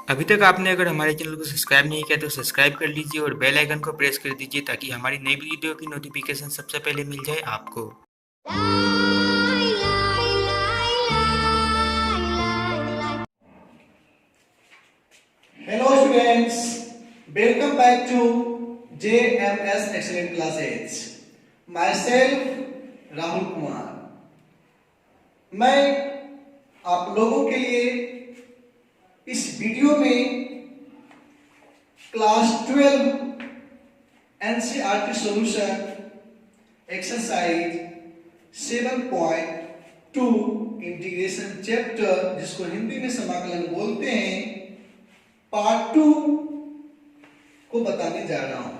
अभी तक आपने अगर हमारे चैनल को सब्सक्राइब नहीं किया तो सब्सक्राइब कर लीजिए और बेल आइकन को प्रेस कर दीजिए ताकि हमारी नई वीडियो की नोटिफिकेशन सबसे पहले मिल जाए आपको। Hello students, welcome back to JMS Excellent Classes. Myself Rahul Kumar. मैं आप लोगों के लिए इस वीडियो में class 12 NCERT solution exercise 7.2 integration chapter, जिसको हिंदी में समाकलन बोलते हैं, पार्ट 2 को बताने जा रहा हूं।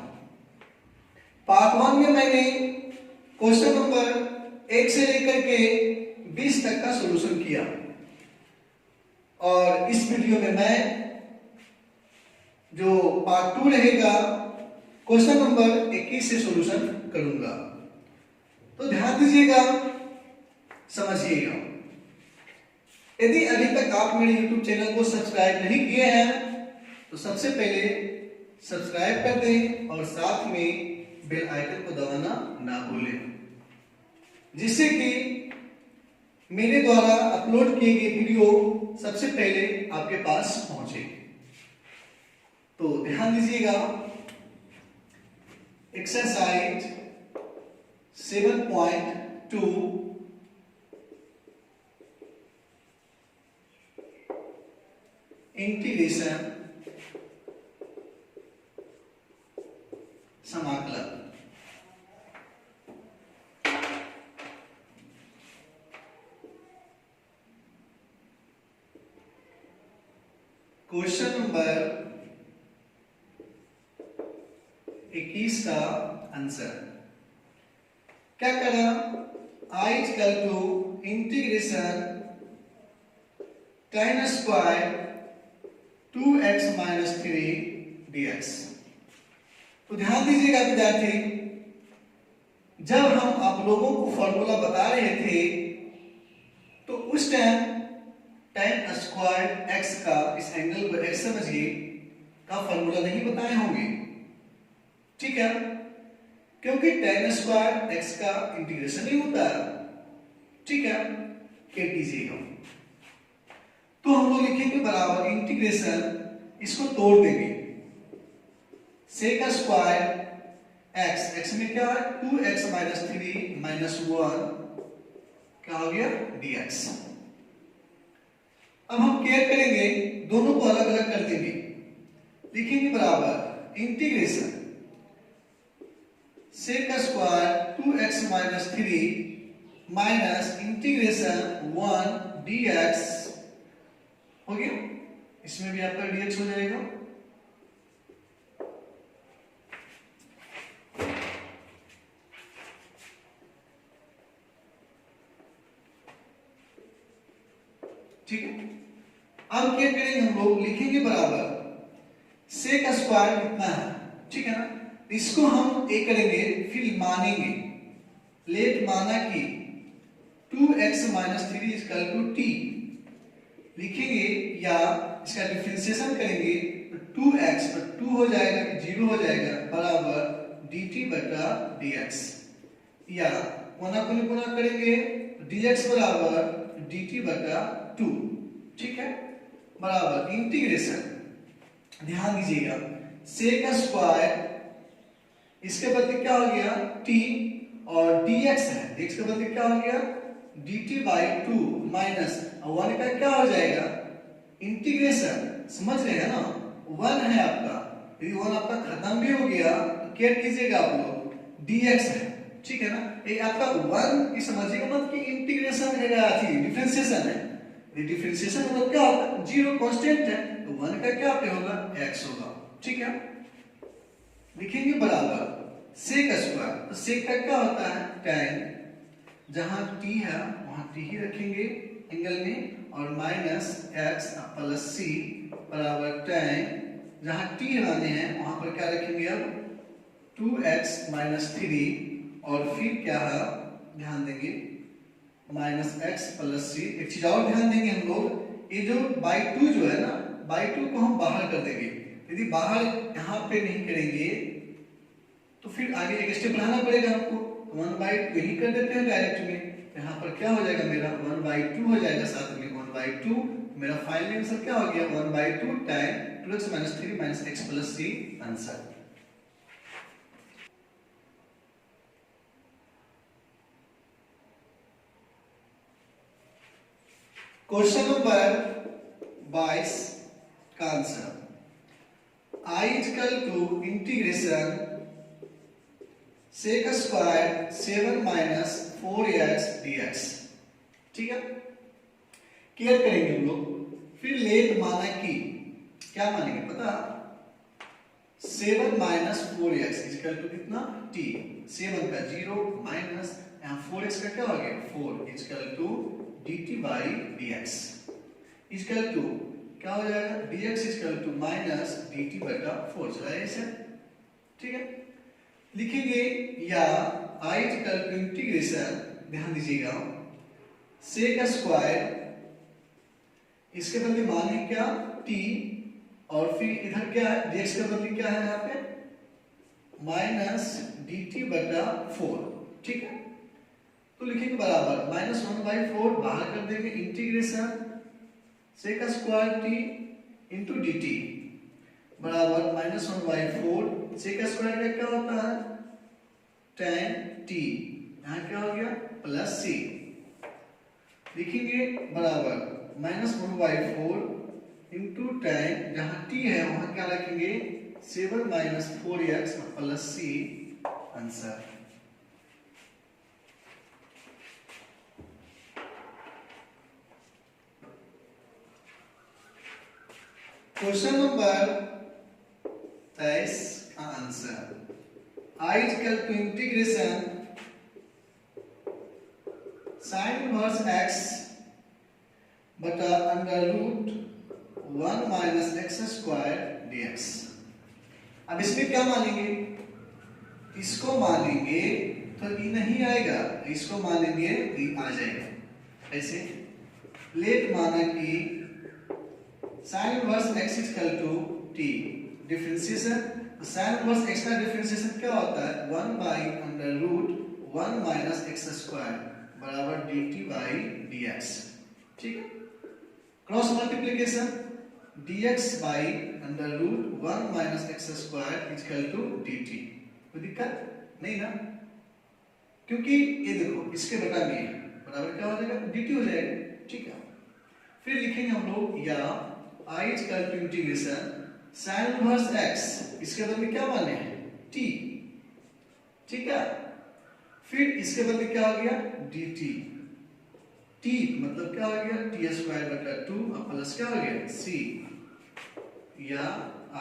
पार्ट 1 में मैंने क्वेश्चन नंबर 1 से लेकर के 20 तक का सॉल्यूशन किया और इस वीडियो में मैं जो पार्ट 2 रहेगा क्वेश्चन नंबर 21 से सॉल्यूशन करूंगा। तो ध्यान दीजिएगा, समझिएगा। यदि अभी तक आप मेरे YouTube चैनल को सब्सक्राइब नहीं किए हैं तो सबसे पहले सब्सक्राइब कर दें और साथ में बेल आइकन को दबाना ना भूलें, जिससे कि मेरे द्वारा अपलोड किए गए वीडियो सबसे पहले आपके पास पहुंचे। तो ध्यान दीजिएगा, एक्सरसाइज 7.2 इंटीग्रेशन समाकलन। क्वेश्चन नंबर 21 का आंसर क्या करा? I equal to integration tan square 2x minus 3 dx। तो ध्यान दीजिएगा विद्यार्थी, जब हम आप लोगों को फॉर्मूला बता रहे थे तो उस टाइम tan स्क्वायर x का, इस एंगल को x समझिए, का फॉर्मूला नहीं बताए होंगे, ठीक है? क्योंकि tan स्क्वायर x का इंटीग्रेशन ही होता है, ठीक है? के दीजिएगा तो हम लोग लिखेंगे बराबर इंटीग्रेशन, इसको तोड़ देंगे, सेक स्क्वायर x, x में क्या है 2x माइनस 3 माइनस 1, क्या हो गया dx। अब हम केयर करेंगे, दोनों को अलग अलग कर देंगे, लिखेंगे बराबर integration sec square 2x minus 3 minus integration 1 dx हो गया। इसमें भी आपका dx हो जाएगा। ठीक है, अब क्या करेंगे हम लोग, लिखेंगे बराबर सेक स्क्वायर कितना है, ठीक है ना? इसको हम एक करेंगे, फिर मानेंगे, लेट माना कि 2x minus 3 equal to t लिखेंगे, या इसका डिफरेंशिएशन करेंगे तो 2x पर 2 हो जाएगा कि 0 हो जाएगा, बराबर dt बटा dx, या कोना कोना कोना करेंगे तो dx बराबर dt बटा 2, ठीक है? बराबर इंटीग्रेशन, ध्यान दीजिएगा, सेक स्क्वायर, इसके बदले क्या हो गया t और dx है, x के बदले क्या हो गया dt बाई 2 माइनस 1 का क्या हो जाएगा इंटीग्रेशन, समझ रहे हैं ना? 1 है आपका, यदि 1 आपका खत्म भी हो गया तो क्या कीजिएगा आप लोग, dx है, ठीक है ना? ये आपका 1 की समझिएगा मत कि इंटीग्रेशन है या डिफरेंशिएशन है, डिफरेंशिएशन मतलब क्या होता है, 0 कांस्टेंट है तो 1 का क्या पे होगा x होगा, ठीक है? लिखेंगे बराबर सेक स्क्वायर, तो सेक का क्या होता है tan, जहां t है वहां t ही रखेंगे एंगल में, और माइनस x प्लस c बराबर tan, जहां t लाने हैं वहां पर क्या रखेंगे, अब 2x माइनस 3 और फिर क्या है ध्यान देंगे माइनस एक्स प्लस सी। एक चीज और ध्यान देंगे हम लोग, ये जो बाई टू जो है ना, बाई 2 को हम बाहर कर देंगे। यदि बाहर यहाँ पे नहीं करेंगे तो फिर आगे एक स्टेप लाना पड़ेगा हमको। 1/2 यही कर देते हैं डायरेक्ट में। यहाँ पर क्या हो जाएगा मेरा 1/2 हो जाएगा, साथ में 1/2 मेरा फाइनल आंसर क्या हो गया 1/2 time 2x - 3 - x + c answer. Question number 22 का answer I = integration sec square 7 - 4x dx। ठीक है, क्लियर करेंगे हम लोग। फिर लेट माना कि क्या मानेंगे पता 7 - 4x = कितना t। 7 का 0 माइनस यहाँ 4x का क्या हो गया 4 = dt/dx क्या हो जाएगा dx - dt/4 चला ऐसे। ठीक है, लिखेंगे या I = इंटीग्रेशन, ध्यान दीजिएगा, sec स्क्वायर, इसके बदले मान है क्या t, और फिर इधर क्या है dx के बदले क्या है यहाँ पे -dt/4। ठीक है, तो लिखेंगे बराबर -1/4 बाहर कर देंगे, integration sec square t into dt बराबर -1/4 sec स्क्वायर का क्या होता है tan t, यहाँ क्या हो गया प्लस c। लिखेंगे बराबर -1/4 इंटू tan, जहाँ t है वहां क्या रखेंगे 7 - 4x + c answer. Question number 23 का answer I = integration sin inverse x बटा √1 - x² dx। अब इसमें क्या मानेंगे, इसको मानेंगे तो ये नहीं आएगा, इसको मानेंगे तो ये आ जाएगा। ऐसे लेट माना कि sin inverse x = t, differentiation, sin inverse x का डिफरेंशिएशन क्या होता है 1/√1 - x² बराबर dt/dx। ठीक है, cross multiplication dx/√1 - x² = dt। कोई दिक्कत नहीं ना, क्योंकि ये देखो इसके बटा में बराबर क्या हो जाएगा dt हो जाएगा। ठीक है, फिर लिखेंगे हम लोग या I = integration sin inverse x, इसके बदले क्या माने हैं t। ठीक है, फिर इसके बदले क्या हो गया dt, t मतलब क्या हो गया t² / 2 प्लस क्या हो गया c, या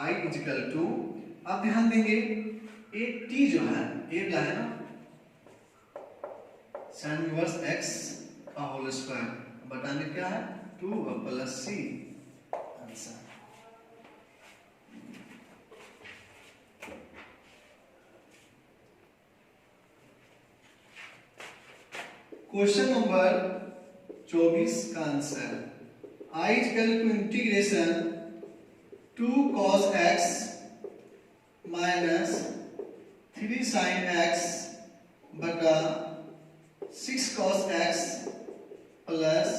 I = अब ध्यान देंगे ये t जो है ये क्या है ना sin इनवर्स x का होल स्क्वायर बटा में क्या है 2 + c आंसर। क्वेश्चन नंबर 24 का answer I = integration 2 cos x - 3 sin x बटा 6 cos x plus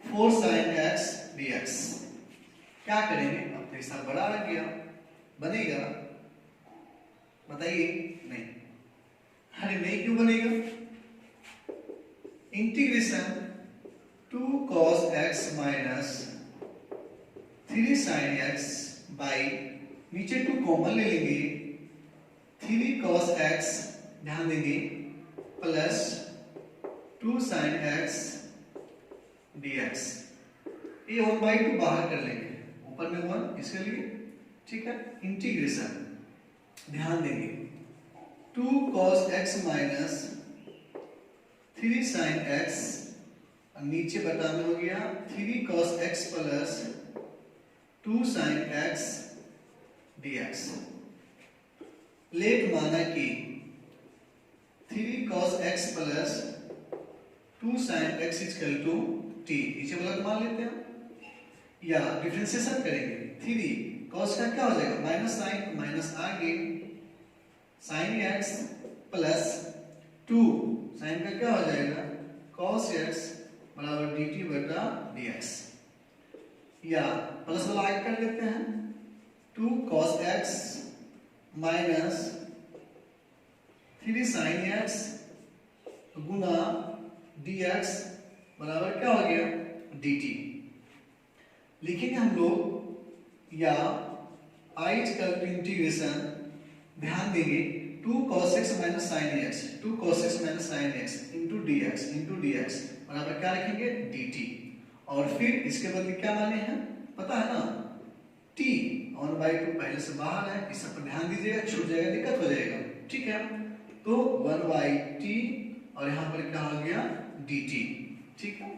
4 sin x dx। क्या करेंगे, अब तो हिसाब बड़ा आ गया, बनेगा बताइए नहीं, अरे नहीं क्यों बनेगा, integration 2 cos x - 3 sin x by नीचे 2 कॉमन ले लेंगे 3 cos x, ध्यान देंगे प्लस 2 sin x dx। ये 1/2 बाहर कर लेंगे, ऊपर में 1 इसके लिए। ठीक है, इंटीग्रेशन ध्यान देंगे 2 cos x - 3 sin x, नीचे बटा में हो गया 3 cos x plus 2 sin x dx। Late माना कि 3 cos x plus 2 sin x = t, नीचे वाला मान लेते हैं, या डिफरेंशिएशन करेंगे 3 cos का क्या हो जाएगा माइनस साइन माइनस आगे sin x प्लस 2 sin का क्या हो जाएगा cos x बराबर dt बटा dx या प्लस वाला आगे कर लेते हैं 2 cos x minus 3 sin x गुना dx बराबर क्या हो गया dt लिखेंगे हम लोग या i इक्वल टू इंटीग्रेशन ध्यान देंगे 2 cos x minus sin x 2 cos x minus sin x into dx बराबर क्या रखेंगे dt और फिर इसके बदले क्या माने हैं पता है ना t 1/2 पहले से बाहर है इस पर ध्यान दीजिएगा छूट जाएगा दिक्कत हो जाएगा ठीक है तो 1/t और यहाँ पर क्या हो गया dt ठीक है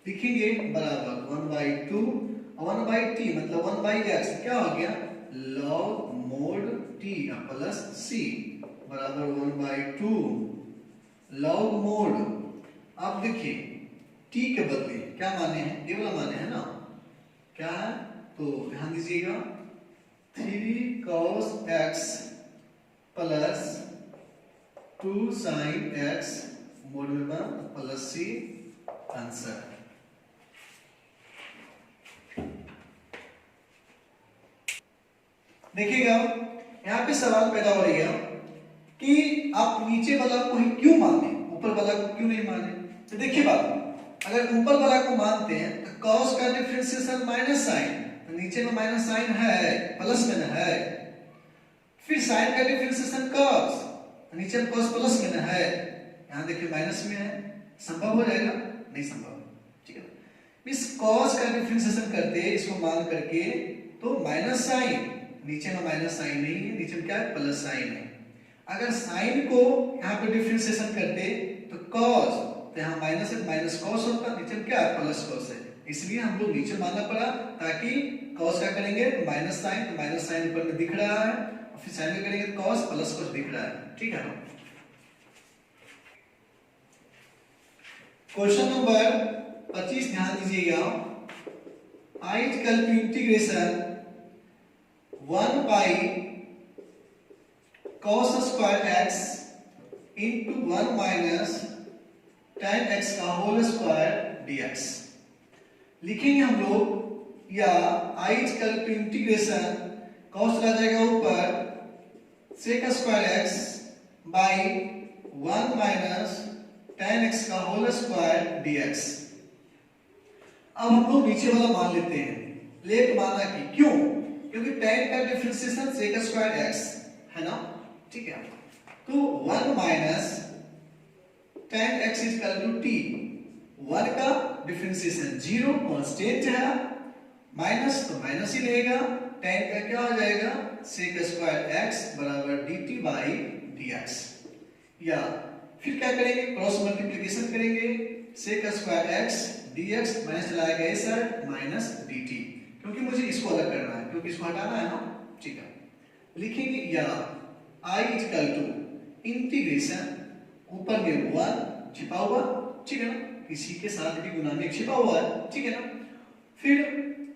लिखेंगे बराबर 1/2 और 1/t मतलब 1/x क्या हो गया log mod t plus c बराबर 1/2 log mod अब देखिए t के बदले क्या माने हैं ये वाला माने हैं ना क्या है तो ध्यान दीजिएगा 3 cos x plus 2 sin x mod में प्लस c आंसर देखिएगा यहाँ पे सवाल पैदा हो रही है कि आप नीचे वाला को ही क्यों माने ऊपर वाला को क्यों नहीं माने तो देखिए बात अगर ऊपर वाला को मानते हैं तो cos का डिफरेंशिएशन माइनस साइन तो नीचे में माइनस साइन है प्लस में ना है फिर साइन का डिफरेंशिएशन cos तो नीचे में cos प्लस में ना है यहाँ देखिए माइनस में है संभव हो जाएगा नहीं संभव ठीक है इस cos का डिफरेंशिएशन करते इसको मान करके तो माइनस साइन नीचे में माइनस साइन नहीं है नीचे में क्या है प्लस साइन है अगर साइन को यहाँ पे डिफरेंशिएशन करते तो cos तो यहाँ माइनस है माइनस cos होता नीचे में क्या है प्लस cos है इसलिए हम लोग नीचे मानना पड़ा ताकि cos का करेंगे तो माइनस साइन ऊपर में दिख रहा है और फिर साइन का करेंगे तो cos प्लस cos दिख रहा है ठीक है क्वेश्चन नंबर 25 ध्यान दीजिएगा i equal to integration 1 by cos square x into 1 minus tan x का होल स्क्वायर dx लिखेंगे हम लोग या i equal to integration cos आ जाएगा ऊपर sec square x by 1 minus tan x का होल स्क्वायर dx अब हम लोग नीचे वाला मान लेते हैं लेट माना कि क्यों क्योंकि tan का डिफरेंशिएशन sec स्क्वायर x है ना ठीक है तो 1 minus tan x equal to t 1 का डिफरेंशिएशन 0 कांस्टेंट है माइनस तो माइनस ही रहेगा tan का क्या हो जाएगा sec स्क्वायर x बराबर dt बाई dx या फिर क्या करेंगे क्रॉस मल्टीप्लिकेशन करेंगे sec square x dx minus चलाएगा इस साइड माइनस dt क्योंकि मुझे इसको अलग करना है क्योंकि इसको हटाना है ना ठीक है लिखेंगे या i इक्वल टू इंटीग्रेशन ऊपर में 1 छिपा हुआ ठीक है ना किसी के साथ भी गुना में छिपा हुआ है ठीक है ना फिर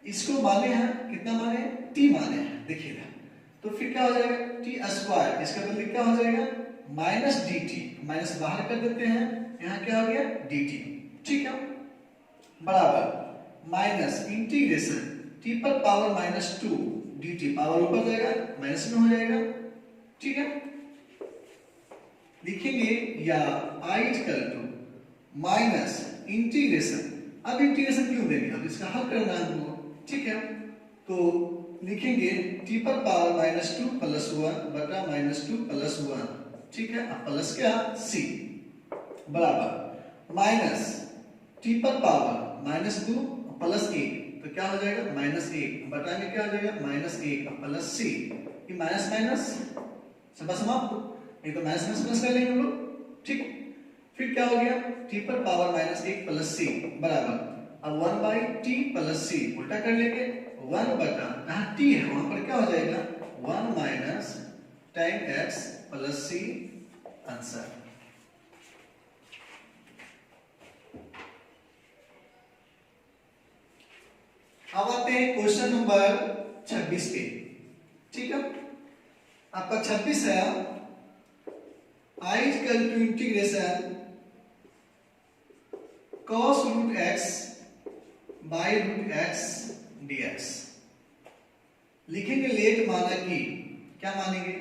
इसको माने हैं कितना माने t माने हैं देखिएगा तो फिर क्या हो जाएगा t स्क्वायर इसका मतलब क्या हो जाएगा माइनस dt माइनस बाहर कर देते हैं यहाँ क्या हो गया dt ठीक है बराबर माइनस इंटीग्रेशन t पर पावर माइनस 2 dt पावर ऊपर जाएगा माइनस में हो जाएगा ठीक है लिखेंगे या i equal to minus integration अब इंटीग्रेशन क्यों देंगे अब इसका हल करना है हमको ठीक है तो लिखेंगे t पर पावर माइनस 2 प्लस 1 बटा माइनस 2 प्लस 1 ठीक है अब प्लस क्या c बराबर माइनस t पर पावर माइनस 2 प्लस 1 तो क्या हो जाएगा माइनस 1 बटा में क्या हो जाएगा माइनस 1 प्लस c ये माइनस माइनस सब समाप्त ये तो माइनस माइनस प्लस कर लेंगे हम लोग ठीक फिर क्या हो गया t पर पावर माइनस 1 प्लस c बराबर अब 1 बाई t प्लस c उल्टा कर लेंगे 1 बटा यहाँ t है वहां पर क्या हो जाएगा 1 minus tan x plus c answer अब आते हैं क्वेश्चन नंबर 26 पे। ठीक है, आपका 26 है I is equal to integration cos root x by root x dx। लिखेंगे लेट माना कि, क्या मानेंगे,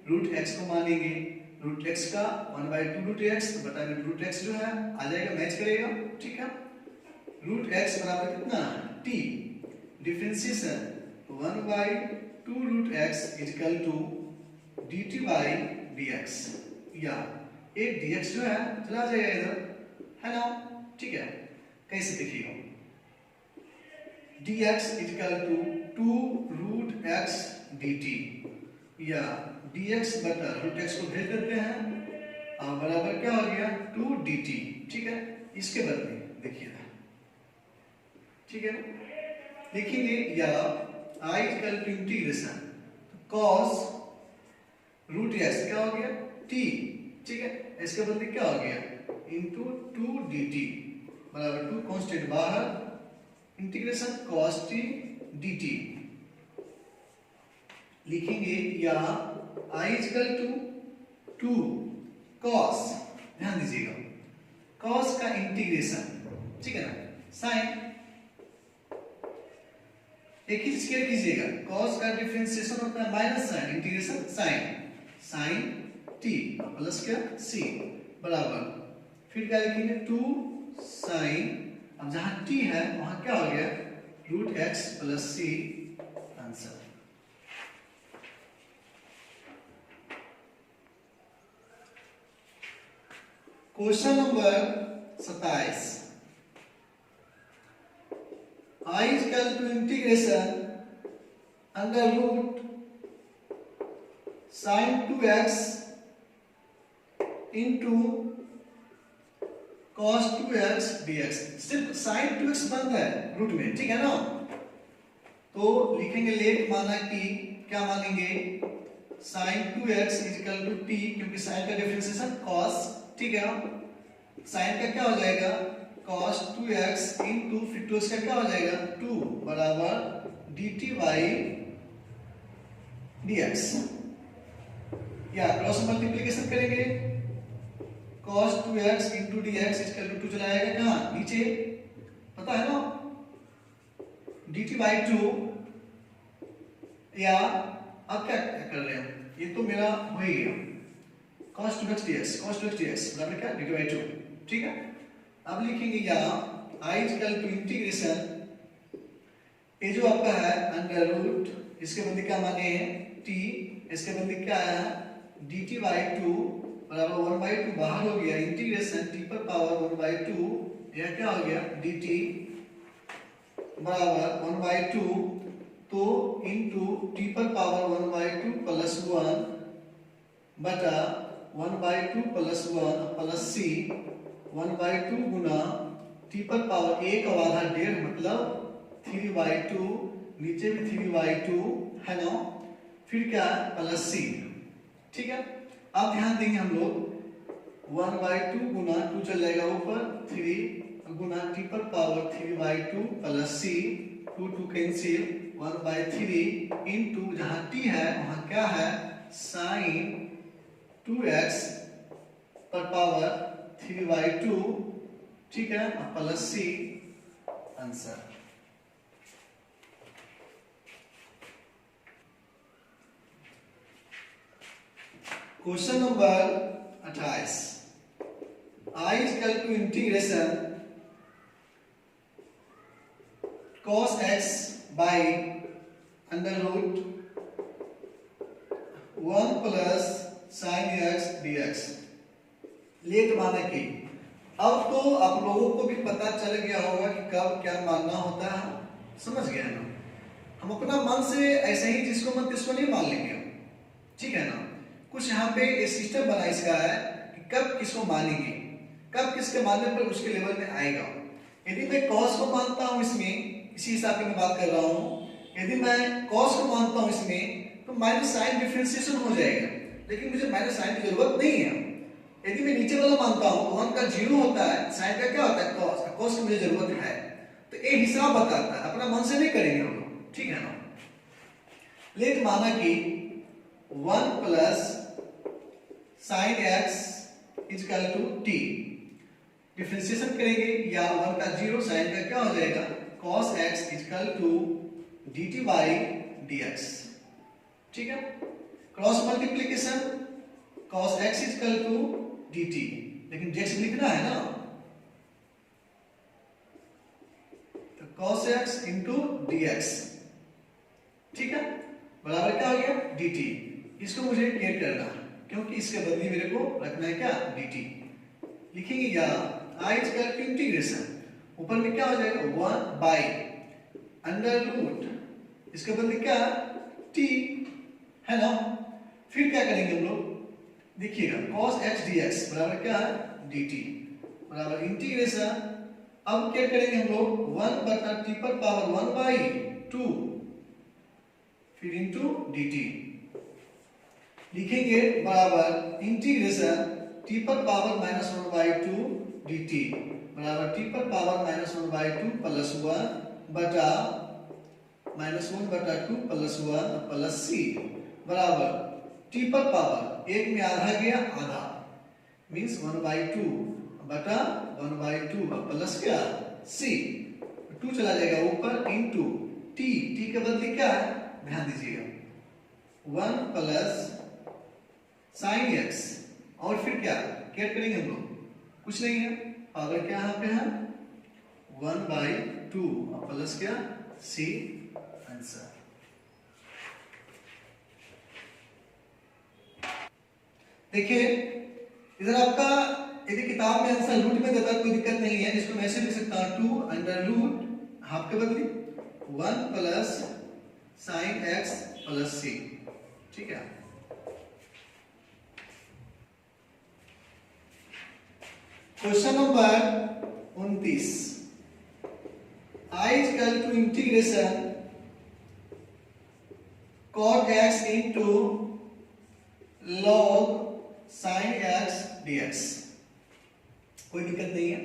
रूट x को मानेंगे, रूट x का 1/2 रूट x बटा रूट x जो है आ जाएगा, मैच करेगा। ठीक है, रूट x बराबर कितना, t, differentiation 1/2 root x is equal to dt by dx, या एक dx जो है चला जाएगा इधर, है ना। ठीक है, कैसे देखिएगा, dx is equal to 2 root x dt, या dx बटा रूट x को भेज देते हैं और बराबर क्या हो गया 2 dt। ठीक है, इसके बदले देखिए, ठीक है, लिखेंगे या I is equal to integration cos root x क्या हो गया t। ठीक है, इसके बदले क्या हो गया इंटू 2 dt बराबर 2 कांस्टेंट बाहर, इंटीग्रेशन cos t dt। लिखेंगे या I is equal to 2 cos, ध्यान दीजिएगा, cos का इंटीग्रेशन, ठीक है ना, साइन, एक ही चीज केयर कीजिएगा, cos का डिफरेंशिएशन होता है minus sine, integration sine t plus क्या c बराबर, फिर क्या लिखेंगे 2 साइन, अब जहां t है वहां क्या हो गया root x plus c, answer. Question number 27, I is equal to integration under root sine 2x into cos 2x dx। सिर्फ साइन 2x बनता है रूट में, ठीक है ना, तो लिखेंगे लेट माना कि, क्या मानेंगे sine 2x is equal to t, क्योंकि साइन का डिफरेंशिएशन cos, ठीक है ना, साइन का क्या हो जाएगा cos 2x इंटू फिर 2x का क्या हो जाएगा 2 बराबर dt बाई dx, या क्रॉस मल्टीप्लिकेशन करेंगे cos 2x into dx equal to 2 चला जाएगा कहाँ नीचे, पता है ना, dt बाई 2, या अब क्या कर रहे हैं, ये तो मेरा हो ही गया cos 2x dx बराबर क्या dt बाई 2। ठीक है, अब लिखेंगे या I is equal to integration, ये जो आपका है अंडर रूट, इसके बदले क्या माने हैं t, इसके बदले क्या है dt बाई 2 बराबर 1/2 बाहर हो गया, इंटीग्रेशन t पर पावर 1/2, यह क्या हो गया dt बराबर 1/2, तो इंटू t पर पावर 1/2 प्लस 1 बटा 1/2 प्लस 1 प्लस c 1/2 गुना t पर पावर 1 का आधा 1.5 मतलब 3/2, नीचे भी 3/2 है ना, फिर क्या प्लस c। ठीक है, अब ध्यान देंगे हम लोग 1/2 गुना 2 चल जाएगा ऊपर, 3 गुना t पर power 3/2 plus c, 2 cancel, 1/3 into जहां t है वहां क्या है साइन 2x पर पावर 3/2, ठीक है, plus c, answer. Question number 28, I is equal to integration cos x by under root 1 plus sine x dx। Late माना कि, अब तो आप लोगों को भी पता चल गया होगा कि कब क्या मानना होता है, समझ गए ना, हम अपना मन से ऐसे ही जिसको मन तिसको नहीं मान लेंगे, ठीक है ना, कुछ यहाँ पे एक सिस्टम बना इसका है कि कब किसको मानेंगे, कब किसके मानने पर उसके लेवल में आएगा। यदि मैं cos को मानता हूँ इसमें, इसी हिसाब की मैं बात कर रहा हूँ, यदि मैं cos को मानता हूँ इसमें तो माइनस साइन डिफरेंशिएशन हो जाएगा, लेकिन मुझे माइनस साइन की जरूरत नहीं है। यदि मैं नीचे वाला मानता हूँ तो 1 का 0 होता है, साइन का क्या होता है cos, cos की मुझे जरूरत है, तो ये हिसाब बताता है, अपना मन से नहीं करेंगे हम लोग, ठीक है ना। लेट माना कि 1 plus sine x equal to t, differentiation करेंगे या 1 का 0 साइन का क्या हो जाएगा cos x equal to dt by dx, ठीक है। Cross multiplication cos x equal to dt, लेकिन dx लिखना है ना, तो cos x इंटू dx, ठीक है, बराबर क्या हो गया dt। इसको मुझे क्लियर करना है क्योंकि इसके बदले मेरे को रखना है क्या dt। लिखेंगे या i इजकल टू इंटीग्रेशन, ऊपर में क्या हो जाएगा 1 बाई अंडर रूट, इसके बदले क्या t है ना। फिर क्या करेंगे हम लोग, देखिएगा cos x dx बराबर क्या है dt बराबर इंटीग्रेशन, अब क्या करेंगे हम लोग 1 बटा t पर पावर 1 बाई 2 फिर इंटू dt, लिखेंगे बराबर इंटीग्रेशन t पर पावर माइनस 1 बाई 2 dt बराबर t पर पावर माइनस 1 बाई 2 प्लस 1 बटा माइनस 1 बटा 2 प्लस 1 प्लस c बराबर t पर पावर एक में आधा गया आधा मीन्स 1 बाई 2 बटा 1 बाई 2 प्लस क्या c, 2 चला जाएगा ऊपर इंटू t, t के बदले क्या है ध्यान दीजिएगा 1 प्लस साइन x, और फिर क्या करेंगे हम लोग, कुछ नहीं है, पावर क्या यहाँ पे है 1 बाई 2 और प्लस क्या c, आंसर। देखिए इधर आपका यदि किताब में आंसर रूट में देता कोई दिक्कत नहीं है, इसको मैं ऐसे लिख सकता हूं 2 अंडर रूट हाफ के बदले 1 plus sine x plus c, ठीक है। Question number 29, i equal to integration cot x into log sin x dx, कोई दिक्कत नहीं है।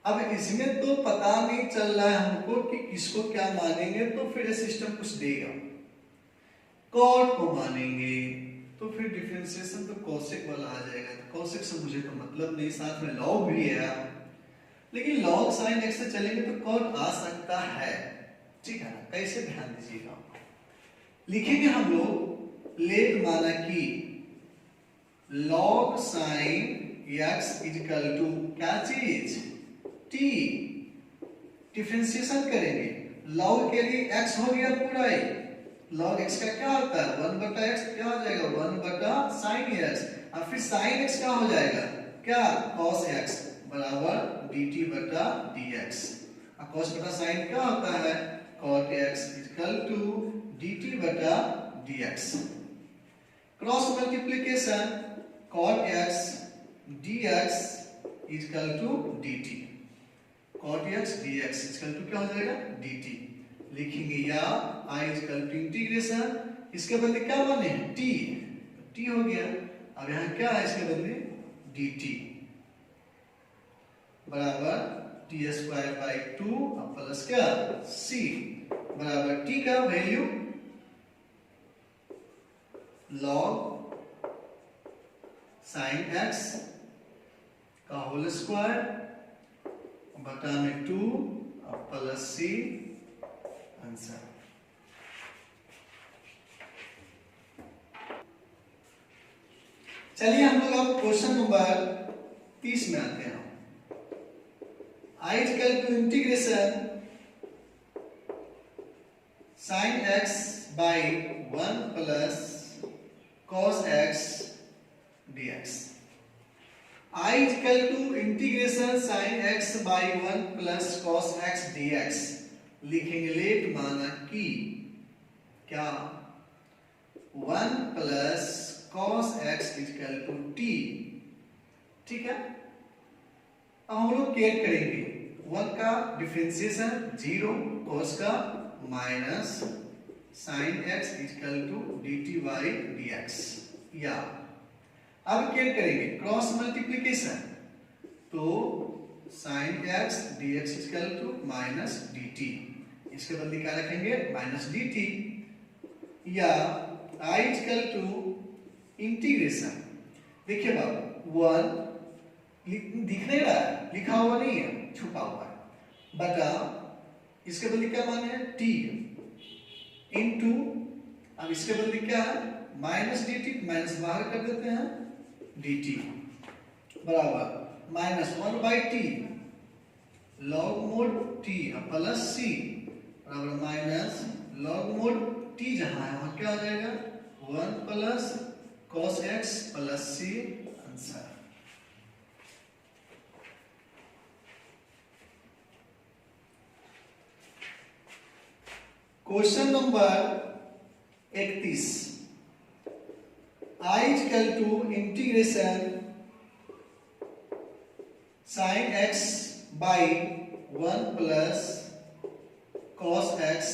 अब इसमें तो पता नहीं चल रहा है हमको कि किसको क्या मानेंगे, तो फिर सिस्टम कुछ देगा, cot को मानेंगे तो फिर डिफरेंशिएशन तो cosec वाला आ जाएगा, तो cosec से मुझे तो मतलब नहीं, साथ में log भी है, लेकिन log sin x से चलेंगे तो cot आ सकता है, ठीक है ना। कैसे ध्यान दीजिएगा, लिखेंगे हम लोग लेट माना कि log sin x equal to क्या चीज t, डिफरेंशिएशन करेंगे, log के लिए x हो गया पूरा ही, log x का क्या होता है 1 बटा x, क्या हो जाएगा 1 बटा sin x, और फिर sin x क्या हो जाएगा क्या cos x बराबर dt बटा dx, और cos बटा sin क्या होता है cot x equal to dt बटा dx। Cross multiplication cot x dx equal to dt, cot x dx equal to क्या हो जाएगा dt, लिखेंगे या i इक्वल टू इंटीग्रेशन, इसके बदले क्या माने t, t हो गया, अब यहाँ क्या है इसके बदले dt बराबर t स्क्वायर बाई 2 और प्लस क्या c बराबर t का वैल्यू log sin x का होल स्क्वायर बटा में 2 और प्लस c, आंसर। चलिए हम लोग अब क्वेश्चन नंबर 30 में आते हैं। i equal to integration sin x by 1 plus cos x dx, i equal to integration sin x by 1 plus cos x dx, लिखेंगे लेट माना कि क्या 1 plus cos x equal to t, ठीक है। अब हम लोग क्या करेंगे 1 का डिफरेंशिएशन 0, cos का minus sin x equal to dt by dx, या अब क्या करेंगे क्रॉस मल्टीप्लिकेशन, तो sine x D x equal to minus D t. इसके बदले क्या रखेंगे? Minus D t. या आई इक्वल टू इंटीग्रेशन, देखिए बाबू वन दिख नहीं रहा है, लिखा हुआ नहीं है, छुपा हुआ है, बटा इसके बदले क्या माने हैं? टी इनटू, अब इसके बदले क्या है? माइनस डी टी, माइनस बाहर कर देते हैं, डी टी बराबर minus one by T log mod T plus C बराबर माइनस लॉग मोड टी, जहां है वहां क्या हो जाएगा? One plus cos x plus C answer. Question number 31, I equal to integration sine x by one plus cos x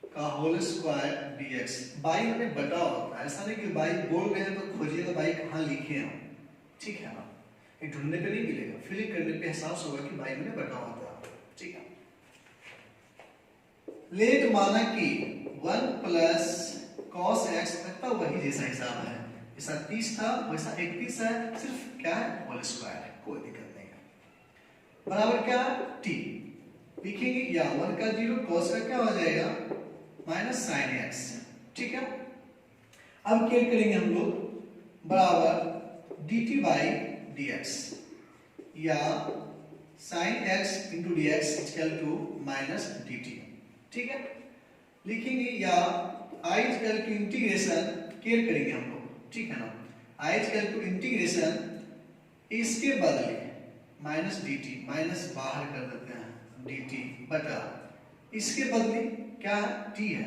का whole square dx। By हमें बटा होता है, ऐसा नहीं कि बाई बोल गए तो खोजिएगा बाई कहाँ लिखे हैं, ठीक है ना? ये ढूंढने पे नहीं मिलेगा, फिलिंग करने पे एहसास होगा कि बाई मैंने बटा होता है, ठीक है। लेट माना कि वन प्लस कॉस एक्स तक तो वही जैसा हिसाब है, जैसा 30 था वैसा 31 है, सिर्फ क्या है? होल स्क्वायर है, कोई दिक्कत नहीं है। बराबर क्या? टी लिखेंगे, या वन का जीरो, कॉस का क्या हो जाएगा? माइनस साइन एक्स, ठीक है। अब क्या करेंगे हम लोग? बराबर D T by D X, या sine X into D x equal to minus D T, ठीक है। लिखेंगे, या I equal to integration, care करेंगे हम लोग, ठीक है ना? आई इक्वल टू इंटीग्रेशन, इसके बदले माइनस डी टी, माइनस बाहर कर देते हैं, डी टी बटा इसके बदले क्या है? टी है,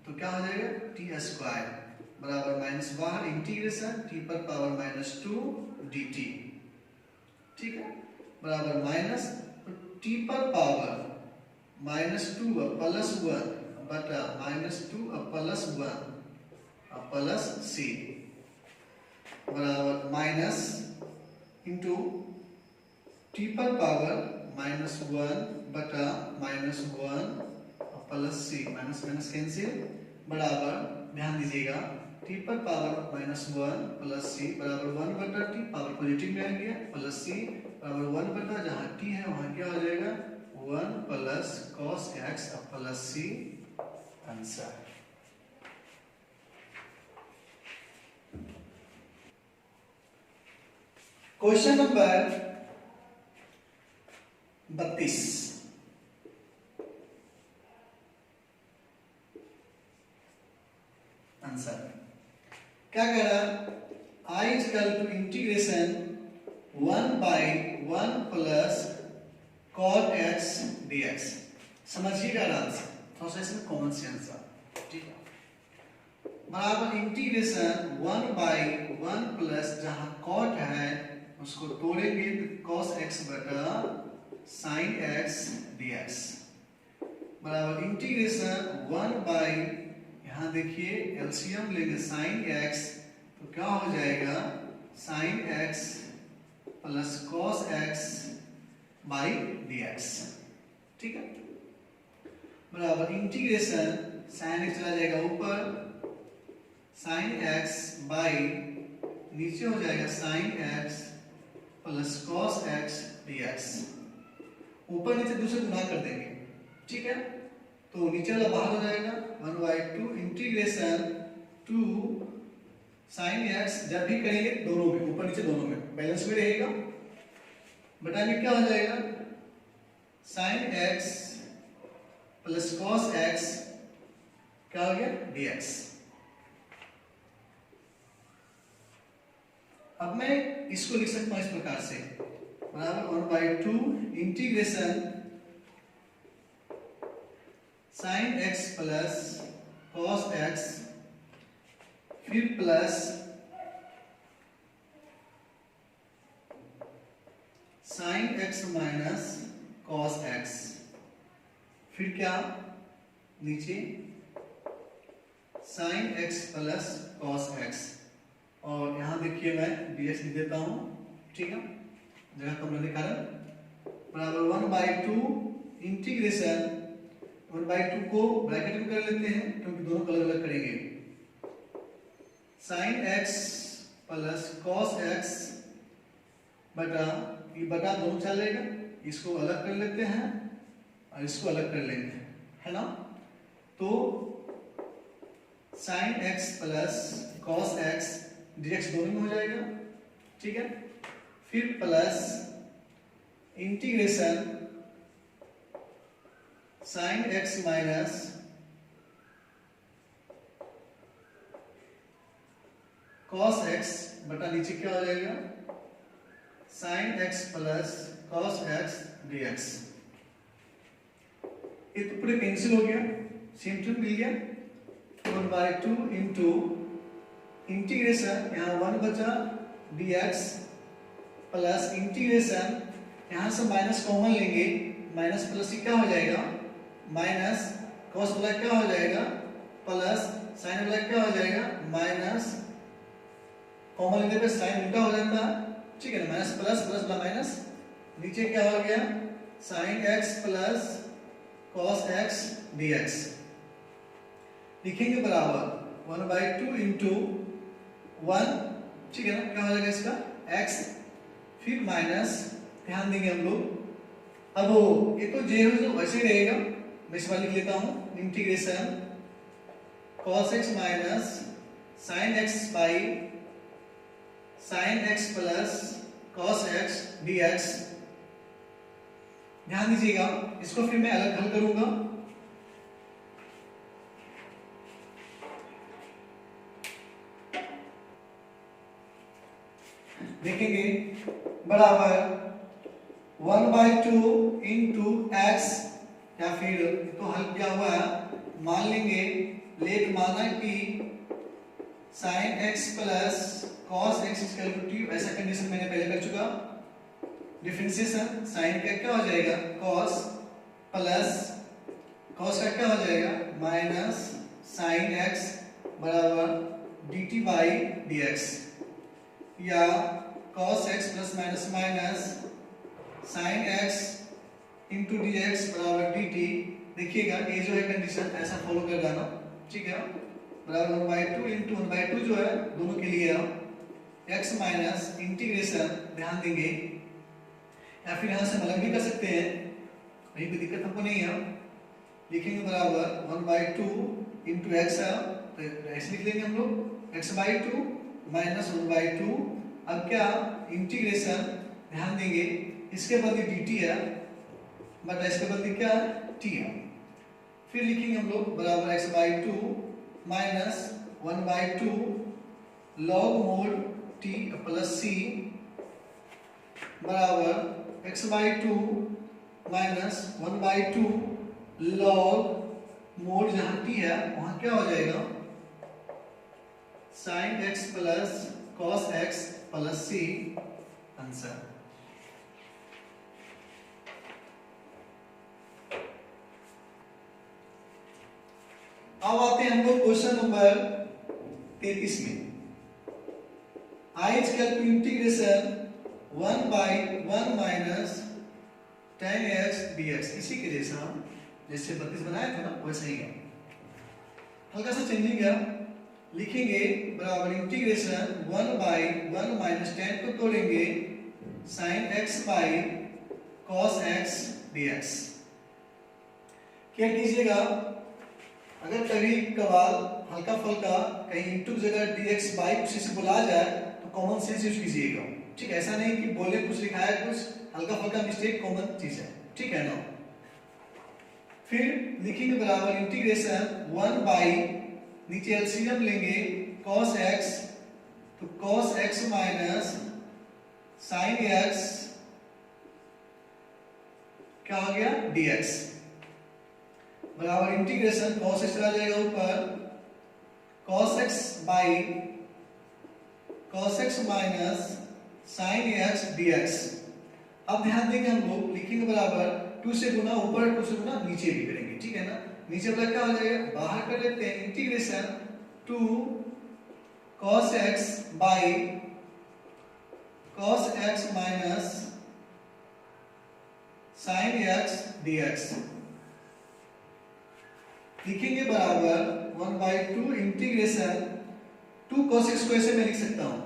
तो क्या हो जाएगा? टी स्क्वायर बराबर माइनस बाहर इंटीग्रेशन टी पर power minus two D T, ठीक है, बराबर माइनस टी पर power minus two plus one बटा minus two plus one plus C बराबर माइनस इंटू टी पर पावर माइनस वन बटा minus one plus C, minus minus cancel बराबर, ध्यान दीजिएगा, टी पर power minus one plus C बराबर वन बटा टी, पावर पॉजिटिव में आ गया, प्लस सी बराबर वन बटा, जहां टी है वहां क्या हो जाएगा? One plus cos x plus सी आंसर। क्वेश्चन नंबर 32, आंसर क्या कह रहा? I equal to integration one by one plus cot X D X. समझिएगा आराम से, थोड़ा सा इसमें कॉमन सेंस है, ठीक है। बराबर integration one by one plus, जहां कॉट है उसको तोड़ेंगे तो कॉस एक्स बटा साइन एक्स डी एक्स बराबर इंटीग्रेशन वन बाई, यहाँ देखिए एलसीएम लेंगे साइन एक्स, तो क्या हो जाएगा? Sign X plus cos x by D x, ठीक है, बराबर इंटीग्रेशन साइन एक्स चला जाएगा ऊपर, साइन एक्स बाई नीचे हो जाएगा sign X plus cos x D x, ऊपर नीचे दूसरे गुना कर देंगे, ठीक है, तो नीचे वाला बाहर हो जाएगा, one by two integration two sine x, जब भी करेंगे दोनों में, ऊपर नीचे दोनों में बैलेंस में रहेगा, बटा में क्या हो जाएगा? Sign X plus cos x क्या हो गया? dx। अब मैं इसको लिख सकता हूं इस प्रकार से, बराबर one by two integration sine X plus cos X, फिर plus sine X minus cos X, फिर क्या नीचे sine X plus cos X, और यहां देखिए मैं dx लिख देता हूं, ठीक है, जगह कम रहने के कारण, बराबर 1/2 इंटीग्रेशन 1/2 को ब्रैकेट में कर लेते हैं क्योंकि दोनों को अलग अलग करेंगे sin x plus cos x बटा ये बटा दोनों चलेगा, इसको अलग कर लेते हैं और इसको अलग कर लेंगे, है ना। तो sin x plus cos x dx दोनों में हो जाएगा, ठीक है। फिर plus integration sin x minus cos x बटा नीचे क्या हो जाएगा sin x plus cos x dx। ये तो पूरे कैंसिल हो गया, सिंपल मिल गया 1/2 इंटू इंटीग्रेशन यहाँ 1 बचा dx प्लस इंटीग्रेशन यहाँ से माइनस कॉमन लेंगे, माइनस प्लस क्या हो जाएगा माइनस, cos वाला क्या हो जाएगा प्लस, sin वाला क्या हो जाएगा माइनस, कॉमन लेने पे साइन उल्टा हो जाता है, ठीक है ना। Minus plus plus plus minus, नीचे क्या हो गया sin x plus cos x dx लिखेंगे बराबर 1/2 इंटू 1, ठीक है ना, क्या हो जाएगा इसका x, फिर माइनस, ध्यान देंगे हम लोग। अब ये तो जे हो जो वैसे ही रहेगा, मैं इस बार लिख लेता हूं integration cos x minus sin x by sin x plus cos x dx। ध्यान दीजिएगा, इसको फिर मैं अलग हल करूंगा। देखेंगे बराबर 1/2 इंटू x, या फिर तो हल किया हुआ है, मान लेंगे लेट माना कि sin x plus cos x equal to t, ऐसा कंडीशन मैंने पहले कर चुका। डिफरेंशिएशन sin का क्या हो जाएगा cos प्लस cos का क्या हो जाएगा माइनस sin x बराबर dt बाई dx, या cos x plus minus minus sin x into dx बराबर dt। देखिएगा ये जो है कंडीशन ऐसा फॉलो कर जाना, ठीक है। बराबर 1/2 इंटू 1/2 जो है दोनों के लिए x माइनस इंटीग्रेशन, ध्यान देंगे, या फिर यहां से हम अलग भी कर सकते हैं, कहीं भी दिक्कत हमको नहीं है। लिखेंगे बराबर 1/2 इंटू x है तो ऐसे लिख लेंगे हम लोग x/2 माइनस 1/2। अब क्या इंटीग्रेशन, ध्यान देंगे, इसके बदले dt है बट इसके बदले क्या t है। फिर लिखेंगे हम लोग बराबर x/2 minus 1/2 log mod t plus c बराबर x/2 माइनस 1/2 log mod, जहां t है वहां क्या हो जाएगा sin x plus cos x plus c, answer. अब आते हैं हम लोग क्वेश्चन नंबर 33 में। I is equal to integration 1/1 minus tan x dx, इसी के जैसा जैसे 32 बनाया था ना वैसे ही है, हल्का सा चेंजिंग है। लिखेंगे बराबर इंटीग्रेशन 1/1 माइनस tan को तोड़ेंगे sin x by cos x dx। क्या कीजिएगा, अगर कभी कभार हल्का फुल्का कहीं इंटू की जगह dx बाई कुछ से बुला जाए तो कॉमन सेंस यूज कीजिएगा, ठीक है। ऐसा नहीं कि बोले कुछ लिखा है कुछ, हल्का फुल्का मिस्टेक कॉमन चीज है, ठीक है ना। फिर लिखेंगे बराबर इंटीग्रेशन 1 नीचे एलसीएम लेंगे cos x, तो cos x minus sin x क्या हो गया dx बराबर इंटीग्रेशन cos x चला जाएगा ऊपर cos x by cos x minus sin x dx। अब ध्यान देंगे हम लोग, लिखेंगे बराबर 2 से गुना ऊपर 2 से गुना नीचे भी करेंगे, ठीक है ना। नीचे वाला क्या हो जाएगा बाहर कर लेते हैं integration 2 cos x by cos x minus sin x dx लिखेंगे बराबर 1/2 इंटीग्रेशन 2 cos x को ऐसे मैं लिख सकता हूं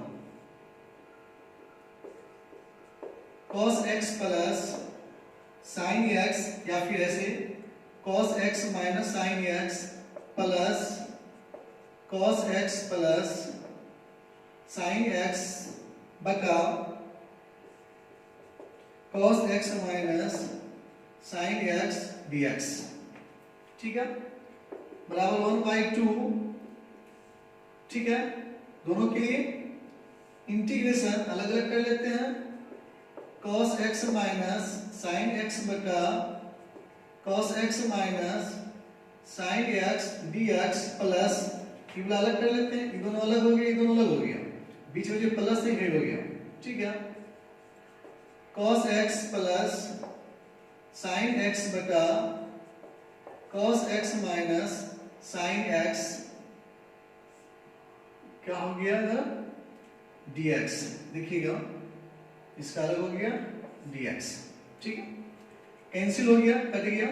cos x plus sin x या फिर ऐसे cos x minus sin x plus cos x plus sin x बटा cos x minus sin x dx ठीक है बराबर 1/2 ठीक है दोनों के लिए इंटीग्रेशन अलग अलग कर लेते हैं cos x minus sin x बटा cos x minus sin x dx plus ये वाला अलग कर लेते हैं ये दोनों अलग हो गए ये दोनों अलग हो गया बीच में जो प्लस से हेड हो गया ठीक है cos x plus sin x बटा cos x minus sin x क्या हो गया इधर dx देखिएगा इसका अलग हो गया dx ठीक है कैंसिल हो गया कट गया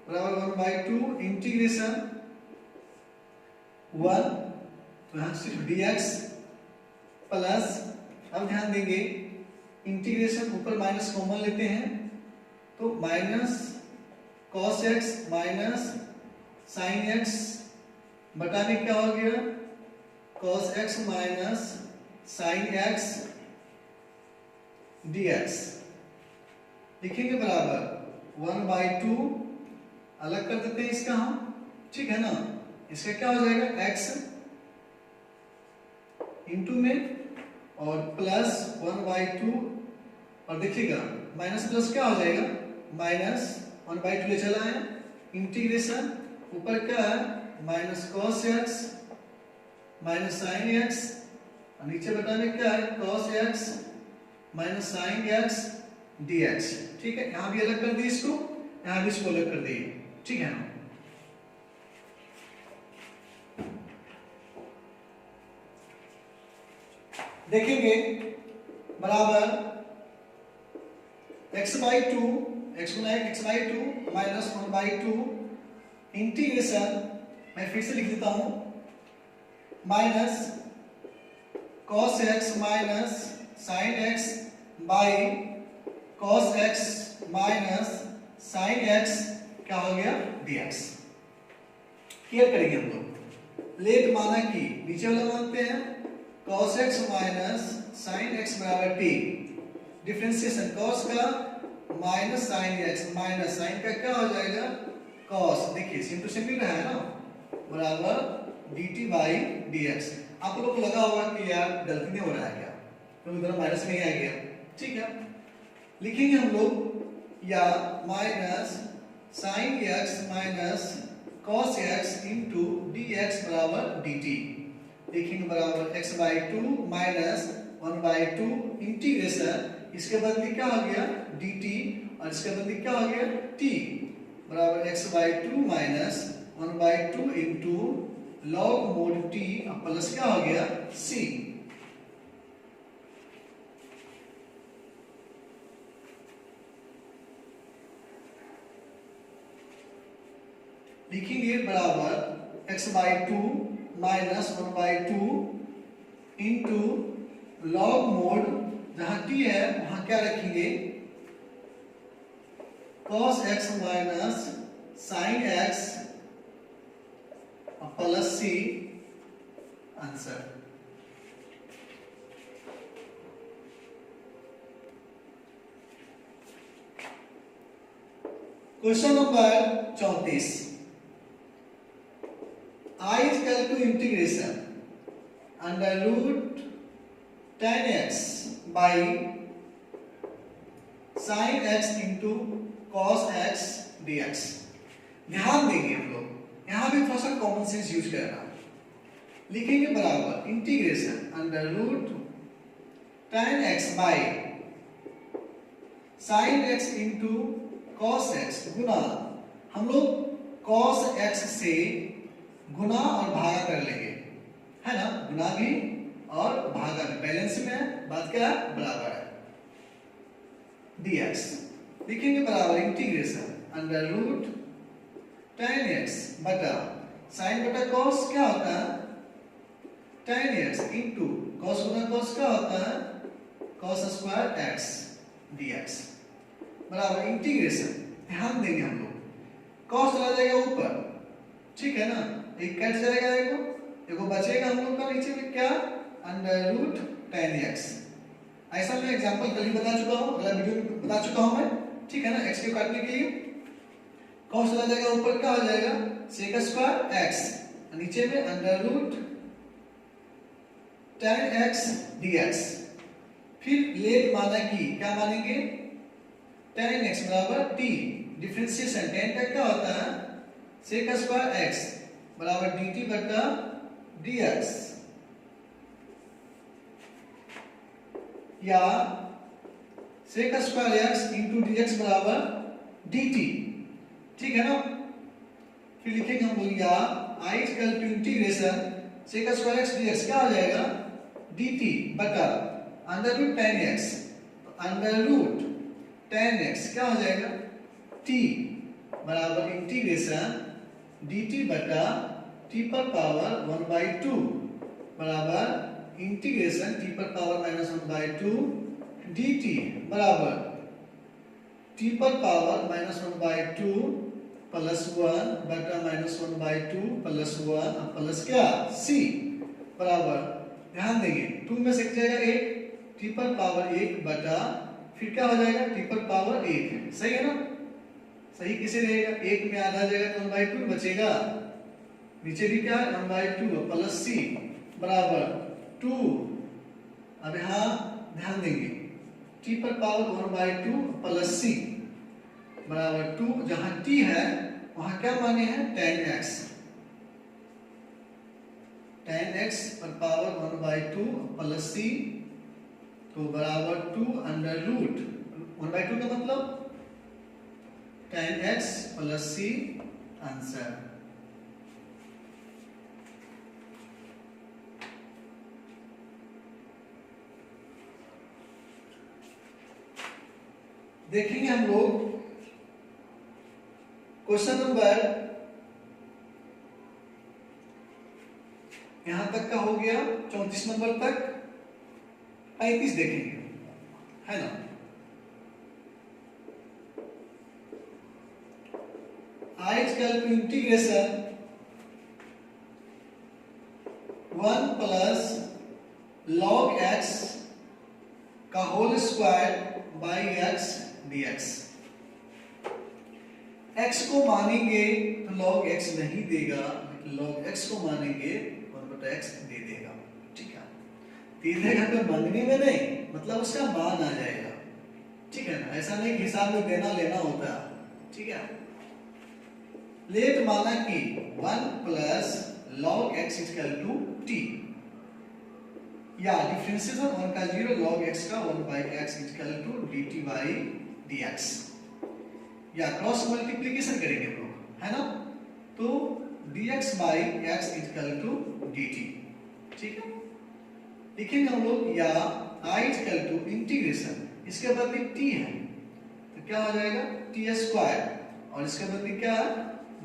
बराबर 1/2 इंटीग्रेशन 1 तो यहां सिर्फ dx प्लस अब ध्यान देंगे इंटीग्रेशन ऊपर माइनस कॉमन लेते हैं तो minus cos x minus sin x बटा में क्या हो गया cos x minus sin x dx लिखेंगे बराबर 1/2 अलग कर देते हैं इसका हम ठीक है ना इसका क्या हो जाएगा x इंटू में और प्लस 1/2 और देखिएगा माइनस प्लस क्या हो जाएगा माइनस 1/2 ले चला है इंटीग्रेशन ऊपर क्या है minus cos x minus sin x और नीचे बटा में क्या है cos x minus sin x dx ठीक है यहां भी अलग कर दिए इसको यहां भी इसको अलग कर दिए ठीक है ना देखेंगे बराबर x/2 x/2 माइनस 1/2 इंटीग्रेशन मैं फिर से लिख देता हूं minus cos x minus sin x by cos x minus sin x क्या हो गया dx क्लियर करेंगे हम लोग लेट माना कि नीचे वाला मानते हैं cos x minus sin x बराबर t डिफरेंशिएशन cos का minus sin x minus sin का क्या हो जाएगा cos देखिए सेम टू सेम ही रहा है ना बराबर dt बाई dx आप लोग को लगा होगा कि यार गलती नहीं हो रहा है क्या तो इधर माइनस में ही आ गया ठीक है लिखेंगे हम लोग या minus sin x minus cos x into dx बराबर dt लिखेंगे बराबर x/2 माइनस 1/2 इंटीग्रेशन इसके बदले क्या हो गया dt और इसके बदले क्या हो गया t बराबर x/2 minus 1/2 into log mod t plus क्या हो गया c लिखेंगे बराबर x/2 minus 1/2 into log mode जहां t है वहां क्या रखेंगे cos x minus sin x plus c answer question number 34 I is equal to integration under root tan x by sin x into cos x dx ध्यान देंगे हम लोग यहां भी थोड़ा सा कॉमन सेंस यूज करना लिखेंगे बराबर integration under root tan x by sin x into cos x गुना हम लोग cos x से गुना और भागा कर लेंगे है ना गुना भी और भागा भी बैलेंस में है बात क्या है बराबर है dx लिखेंगे बराबर integration under root tan x बटा साइन बटा cos क्या होता है tan x इंटू cos गुना cos क्या होता है cos स्क्वायर x dx बराबर इंटीग्रेशन। ध्यान देंगे हम लोग cos चला जाएगा ऊपर, ठीक है ना, एक कट जाएगा, एगो बचेगा हम लोग का नीचे में क्या अंडर रूट tan x। ऐसा मैं एग्जांपल कल ही बता चुका हूं, अगला वीडियो में बता चुका हूं मैं, ठीक है ना। x को काटने के लिए cos चला जाएगा ऊपर, क्या हो जाएगा sec स्क्वायर x, नीचे में under root tan x dx। फिर लेट माना कि क्या मानेंगे tan x बराबर t, डिफरेंशिएशन tan का क्या होता है sec स्क्वायर x बराबर dt बटा dx, या sec square x into dx बराबर dt, ठीक है ना। फिर लिखेंगे हम लोग या i equal to integration sec square x dx क्या हो जाएगा dt बटा under root tan x, under root tan x क्या हो जाएगा t बराबर इंटीग्रेशन dt बटा t पर पावर 1/2 बराबर इंटीग्रेशन t पर पावर -1/2 dt बराबर t पर पावर -1/2 प्लस 1 बटा -1/2 प्लस 1 प्लस क्या c बराबर, ध्यान देंगे 2 में से एक जाएगा 1, t पर पावर 1 बटा फिर क्या हो जाएगा t पर पावर 1, सही है ना। सही किसे रहेगा, 1 में आधा जाएगा तो 1/2 बचेगा, नीचे भी क्या है 1/2 प्लस c बराबर 2। अब यहाँ ध्यान देंगे t पर पावर 1/2 प्लस c बराबर 2, जहां t है वहां क्या माने हैं tan x, tan x पर पावर 1/2 प्लस c तो बराबर 2 अंडर रूट 1/2 का मतलब tan x plus c answer. देखेंगे हम लोग क्वेश्चन नंबर यहां तक का हो गया, 34 नंबर तक, 35 देखेंगे, है ना। i equal to integration 1 plus log x का whole square by x dx। x को मानेंगे तो log x नहीं देगा, log x को मानेंगे 1/x दे देगा, ठीक है। दे देगा तो मांगने में नहीं, मतलब उसका मान आ जाएगा, ठीक है ना। ऐसा नहीं कि हिसाब में देना लेना होता, ठीक है। लेट माना कि 1 plus log x equal to t, या डिफरेंशिएशन 1 का 0 log x का 1/x equal to dt by dx, या क्रॉस मल्टीप्लिकेशन करेंगे हम लोग, है ना। तो dx by x equal to dt, ठीक है। लिखेंगे हम लोग या i इक्वल टू इंटीग्रेशन, इसके बदले t है तो क्या हो जाएगा t स्क्वायर, और इसके बदले क्या है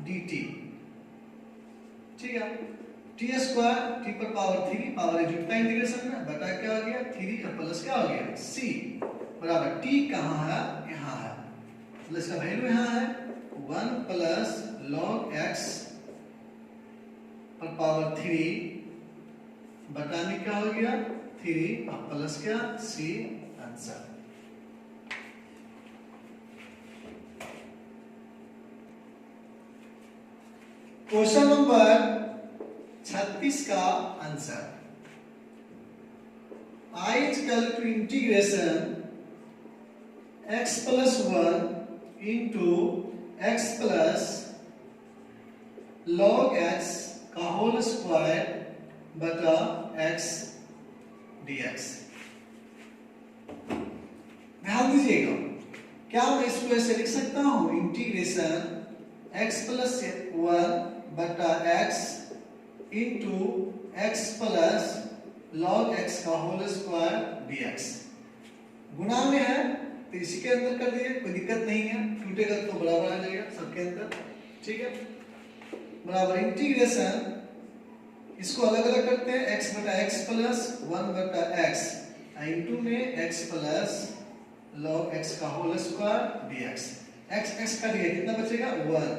dt, ठीक है। t स्क्वायर t पर पावर 3 पावर जुड़ता है इंटीग्रेशन में, बटा क्या हो गया 3 और प्लस क्या हो गया c बराबर t कहां है यहां है, तो इसका वैल्यू यहां है 1 प्लस log x पर पावर 3 बटा में क्या हो गया 3 और प्लस क्या c आंसर। क्वेश्चन नंबर 36 का answer, i equal to integration x plus 1 into x plus log x का होल स्क्वायर बटा x dx। ध्यान दीजिएगा, क्या मैं इसको ऐसे लिख सकता हूं इंटीग्रेशन x प्लस 1 बटा x into x plus log x का होल स्क्वायर dx, गुणा में है तो इसी के अंदर कर दिए, कोई दिक्कत नहीं है, टूटेगा तो बराबर आ जाएगा सबके अंदर, ठीक है। बराबर इंटीग्रेशन, इसको अलग अलग करते हैं, x बटा x प्लस 1 बटा x इंटू में x प्लस log x का whole square dx, x x cut गया, कितना बचेगा 1,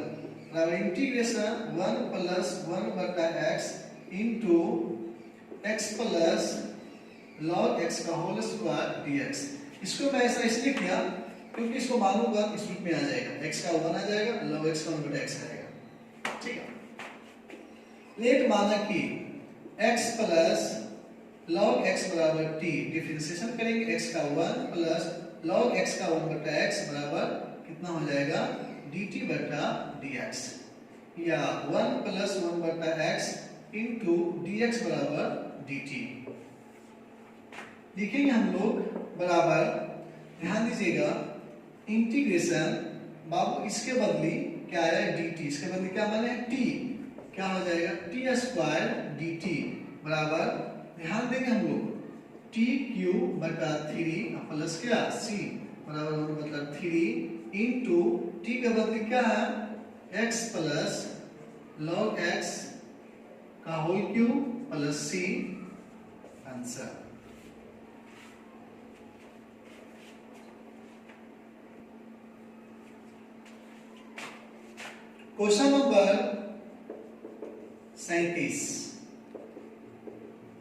बराबर इंटीग्रेशन 1 प्लस 1 बटा x into x plus log x का होल स्क्वायर dx। इसको मैं ऐसा इसलिए किया क्योंकि इसको मानूंगा इस रूप में आ जाएगा, x का 1 आ जाएगा, log x का 1 बटा x आएगा, ठीक है। लेट माना कि x प्लस log x बराबर t, डिफरेंशिएशन करेंगे x का 1 प्लस log x का 1 बटा x बराबर कितना हो जाएगा dt बटा dx, या 1 प्लस 1 बटा x इंटू dx बराबर dt लिखेंगे हम लोग। बराबर ध्यान दीजिएगा, इंटीग्रेशन बाबू इसके बदली क्या आया dt, इसके बदली क्या माने t, क्या हो जाएगा t स्क्वायर dt बराबर, ध्यान देंगे हम लोग t क्यू बटा 3 प्लस क्या c बराबर मतलब 3 इंटू t के बदले क्या है x प्लस log x का whole cube plus c, answer. Question number 37,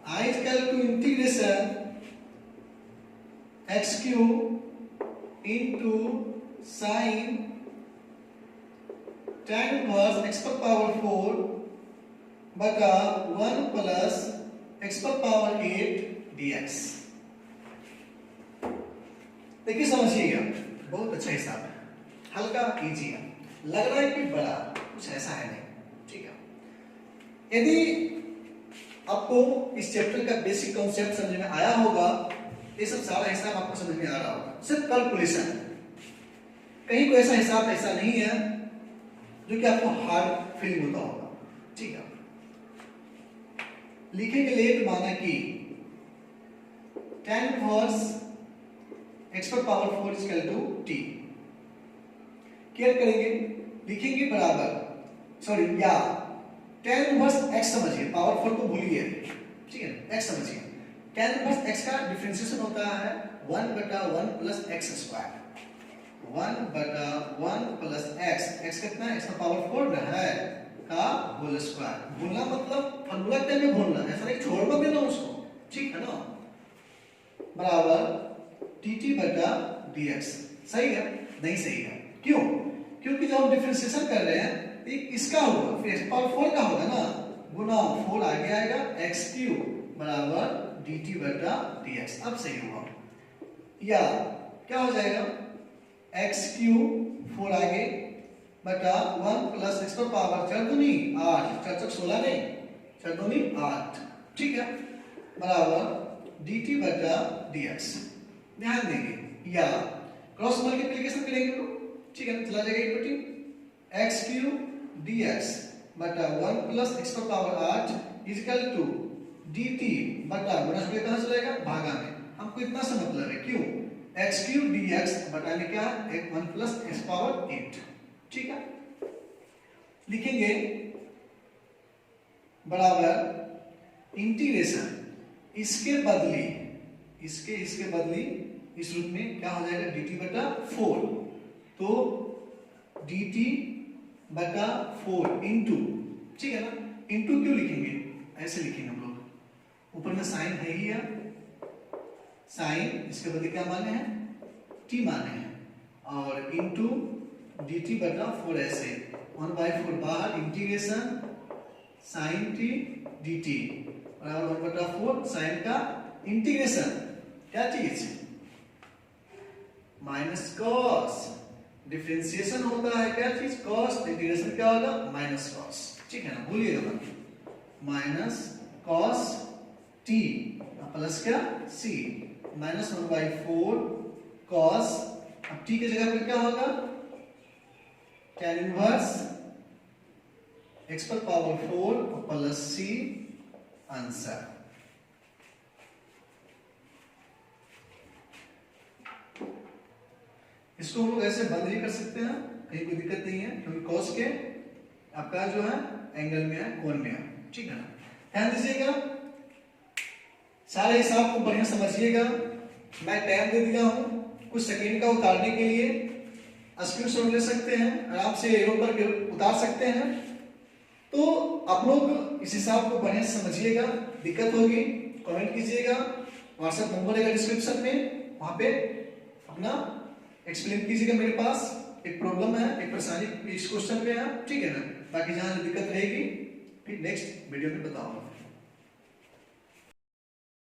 I is equal to integration x cube into sin tan inverse x पर पावर 4 बटा 1 प्लस x पर पावर 8 dx। देखिए समझिएगा, बहुत अच्छा हिसाब है, हल्का इजी है, लग रहा है कि बड़ा, कुछ ऐसा है नहीं, ठीक है। यदि आपको इस चैप्टर का बेसिक कॉन्सेप्ट समझ में आया होगा, ये सब सारा हिसाब आपको समझ में आ रहा होगा, सिर्फ कैलकुलेशन, कहीं कोई ऐसा हिसाब ऐसा नहीं है जो कि आपको हार्ड फील होता होगा, ठीक है। लिखेंगे लेट माना कि tan इनवर्स x पर power 4 is equal to t, क्या करेंगे लिखेंगे बराबर, सॉरी या tan इनवर्स x समझिए, पावर 4 को भूलिए, ठीक है, x समझिए, tan इनवर्स x का डिफरेंशिएशन होता है 1 बटा 1 प्लस x स्क्वायर, 1 बटा 1 प्लस x कितना है, x का पावर 4 है का होल स्क्वायर। भूलना मतलब फॉर्मूला टाइम में भूलना, ऐसा नहीं छोड़ मत देना उसको, ठीक है ना, बराबर dt बटा dx। सही है नहीं सही है, क्यों, क्योंकि जब हम डिफरेंशिएशन कर रहे हैं एक इसका होगा फिर x पावर 4 का होगा ना, गुना 4 आगे आएगा x क्यूब बराबर dt बटा dx। अब सही हुआ, या क्या हो जाएगा x क्यूब 4 आगे बटा 1 प्लस x पर पावर 4 दूनी 8, 4 चौक 16 नहीं, 4 दूनी 8, ठीक है, बराबर dt बटा dx। ध्यान देंगे, या क्रॉस मल्टीप्लिकेशन करेंगे तो ठीक है, चला जाएगा इक्वल x क्यूब dx बटा 1 प्लस x पर power 8 is equal to dt बटा गुणा से कहां से जाएगा भागा में, हमको इतना सा मतलब है, क्यों x क्यूब dx बटा में क्या 1 प्लस x पावर 8, ठीक है। लिखेंगे बराबर इंटीग्रेशन इसके बदली इसके बदली इस रूप में क्या हो जाएगा dt बटा 4, तो dt बटा 4 इंटू, ठीक है ना, इंटू क्यों लिखेंगे, ऐसे लिखेंगे हम लोग, ऊपर में साइन है ही है, साइन इसके बदले क्या माने हैं t माने हैं, और इंटू dt बटा 4 ऐसे 1/4 बाहर, इंटीग्रेशन साइन t dt बराबर 1/4 साइन का इंटीग्रेशन क्या चीज माइनस कॉस, डिफरेंशिएशन होता है क्या चीज कॉस, इंटीग्रेशन क्या होगा माइनस कॉस, ठीक है ना, भूलिएगा मत, माइनस कॉस t प्लस क्या c माइनस 1/4 कॉस, अब t की जगह पर क्या होगा tan इनवर्स x पर पावर 4 प्लस c, आंसर। इसको हम लोग ऐसे बंद भी कर सकते हैं, कहीं कोई दिक्कत नहीं है, क्योंकि कॉस के आपका जो है एंगल में है, कोण में है, ठीक है ना। ध्यान दीजिएगा, सारे हिसाब को बढ़िया समझिएगा। मैं टाइम दे दिया हूं कुछ सेकंड का उतारने के लिए, स्क्रीनशॉट ले सकते हैं, आराम से एरो पर उतार सकते हैं। तो आप लोग इस हिसाब को बढ़िया से समझिएगा, दिक्कत होगी कमेंट कीजिएगा, व्हाट्सएप नंबर है डिस्क्रिप्शन में, वहां पे अपना एक्सप्लेन कीजिएगा। मेरे पास एक प्रॉब्लम है, एक परेशानी इस क्वेश्चन में है, ठीक है ना। बाकी जहां दिक्कत रहेगी फिर नेक्स्ट वीडियो में बताऊंगा।